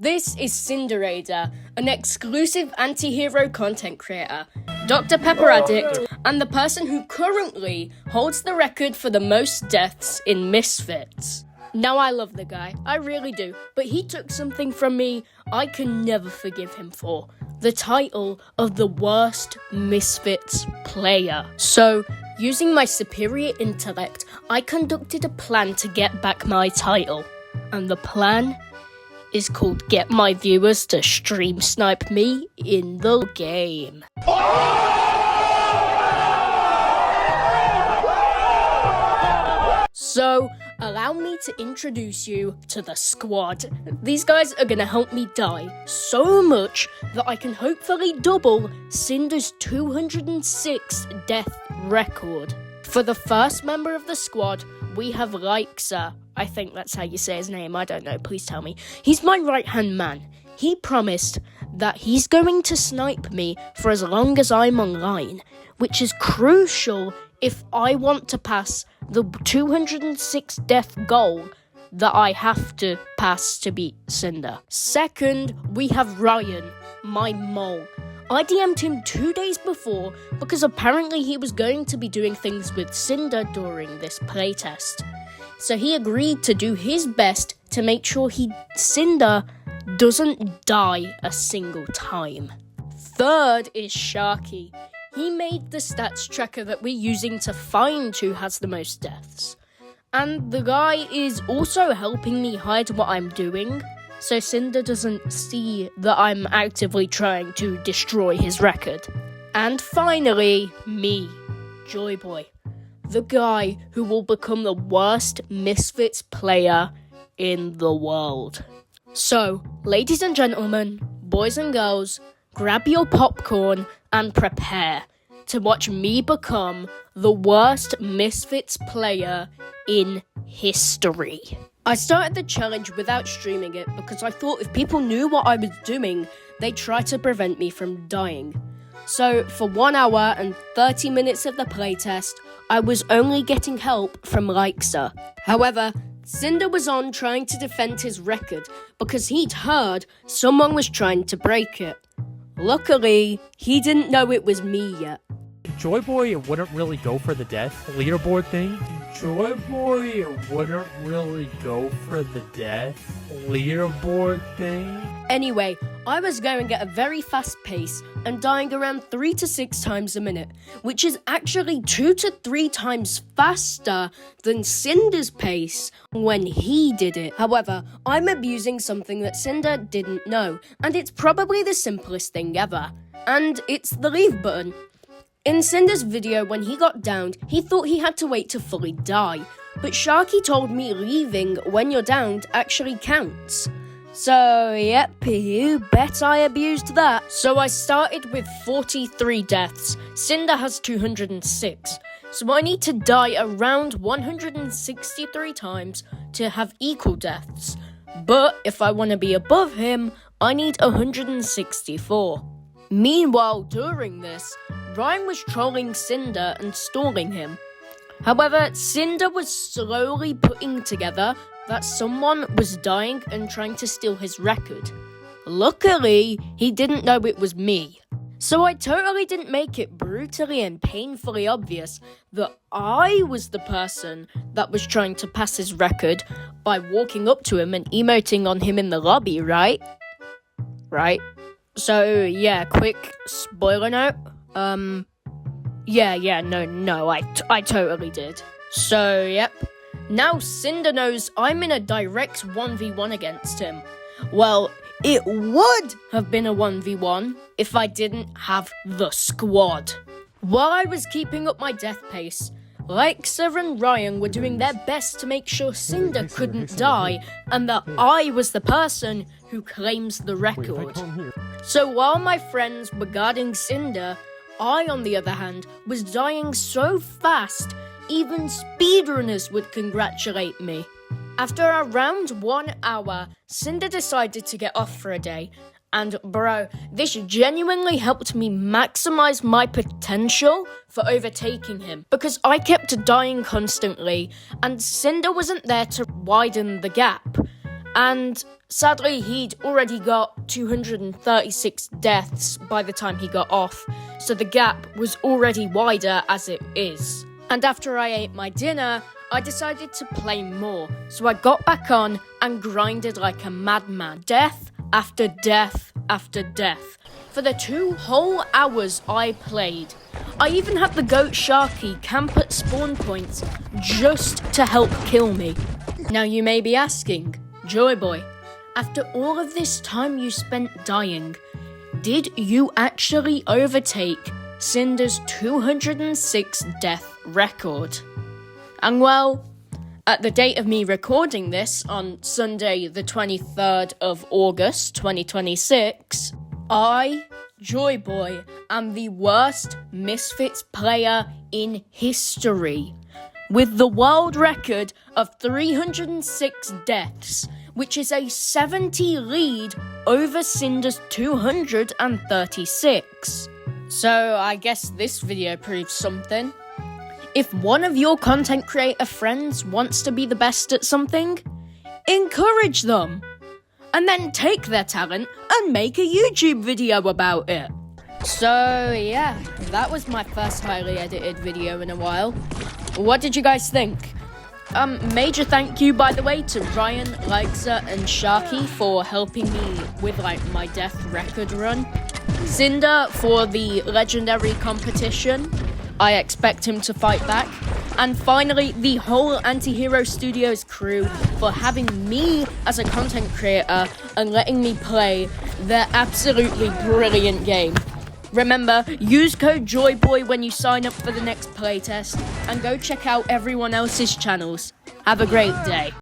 This is Cinder, an exclusive anti-hero content creator, Dr. Pepper Addict, and the person who currently holds the record for the most deaths in Misfitz. Now, I love the guy, I really do, but he took something from me I can never forgive him for. The title of the worst Misfitz player. So, using my superior intellect, I conducted a plan to get back my title. And the plan is called Get My Viewers to Stream Snipe Me in the Game. So, allow me to introduce you to the squad. These guys are gonna help me die so much that I can hopefully double Cinder's 206 death record. For the first member of the squad, we have Leaderboard. I think that's how you say his name, I don't know, please tell me. He's my right-hand man. He promised that he's going to snipe me for as long as I'm online, which is crucial if I want to pass the 206 death goal that I have to pass to beat Cinder. Second, we have Ryan, my mole. I DM'd him 2 days before because apparently he was going to be doing things with Cinder during this playtest. So he agreed to do his best to make sure Cinder doesn't die a single time. Third is Sharky. He made the stats tracker that we're using to find who has the most deaths. And the guy is also helping me hide what I'm doing, so Cinder doesn't see that I'm actively trying to destroy his record. And finally, me, Joyboy, the guy who will become the worst Misfits player in the world. So, ladies and gentlemen, boys and girls, grab your popcorn and prepare to watch me become the worst Misfits player in history. I started the challenge without streaming it because I thought if people knew what I was doing, they'd try to prevent me from dying. So for 1 hour and 30 minutes of the playtest, I was only getting help from Leaderboard. However, Cinder was on trying to defend his record because he'd heard someone was trying to break it. Luckily, he didn't know it was me yet. Joyboy wouldn't really go for the death leaderboard thing. Joyboy wouldn't really go for the death leaderboard thing. Anyway, I was going at a very fast pace and dying around 3 to 6 times a minute, which is actually 2 to 3 times faster than Cinder's pace when he did it. However, I'm abusing something that Cinder didn't know, and it's probably the simplest thing ever, and it's the leave button. In Cinder's video, when he got downed, he thought he had to wait to fully die, but Sharky told me leaving when you're downed actually counts. So, yep, you bet I abused that. So I started with 43 deaths. Cinder has 206. So I need to die around 163 times to have equal deaths. But if I want to be above him, I need 164. Meanwhile, during this, Ryan was trolling Cinder and stalling him. However, Cinder was slowly putting together that someone was dying and trying to steal his record. Luckily, he didn't know it was me. So I totally didn't make it brutally and painfully obvious that I was the person that was trying to pass his record by walking up to him and emoting on him in the lobby, right? Right? So, yeah, quick spoiler note. No, I totally did. So, yep. Now Cinder knows I'm in a direct 1v1 against him. Well, it would have been a 1v1 if I didn't have the squad. While I was keeping up my death pace, Leaderboard and Ryan were doing their best to make sure Cinder couldn't die and that I was the person who claims the record. So while my friends were guarding Cinder, I, on the other hand, was dying so fast, even speedrunners would congratulate me. After around 1 hour, Cinder decided to get off for a day, and bro, this genuinely helped me maximize my potential for overtaking him, because I kept dying constantly, and Cinder wasn't there to widen the gap. And sadly, he'd already got 236 deaths by the time he got off, so the gap was already wider as it is. And after I ate my dinner, I decided to play more, so I got back on and grinded like a madman. Death after death after death. For the 2 whole hours I played, I even had the goat Sharky camp at spawn points just to help kill me. Now you may be asking, Joy Boy, after all of this time you spent dying, did you actually overtake Cinder's 206 death record? And well, at the date of me recording this on Sunday the 23rd of August 2026, I, Joy Boy, am the worst Misfitz player in history, with the world record of 306 deaths, which is a 70 lead over Cinder's 236. So I guess this video proves something. If one of your content creator friends wants to be the best at something, encourage them. And then take their talent and make a YouTube video about it. So yeah, that was my first highly edited video in a while. What did you guys think? Major thank you, by the way, to Ryan, Lixa, and Sharky for helping me with, my death record run. Cinder for the legendary competition. I expect him to fight back. And finally, the whole Antihero Studios crew for having me as a content creator and letting me play their absolutely brilliant game. Remember, use code JOYBOY when you sign up for the next playtest, and go check out everyone else's channels. Have a great day.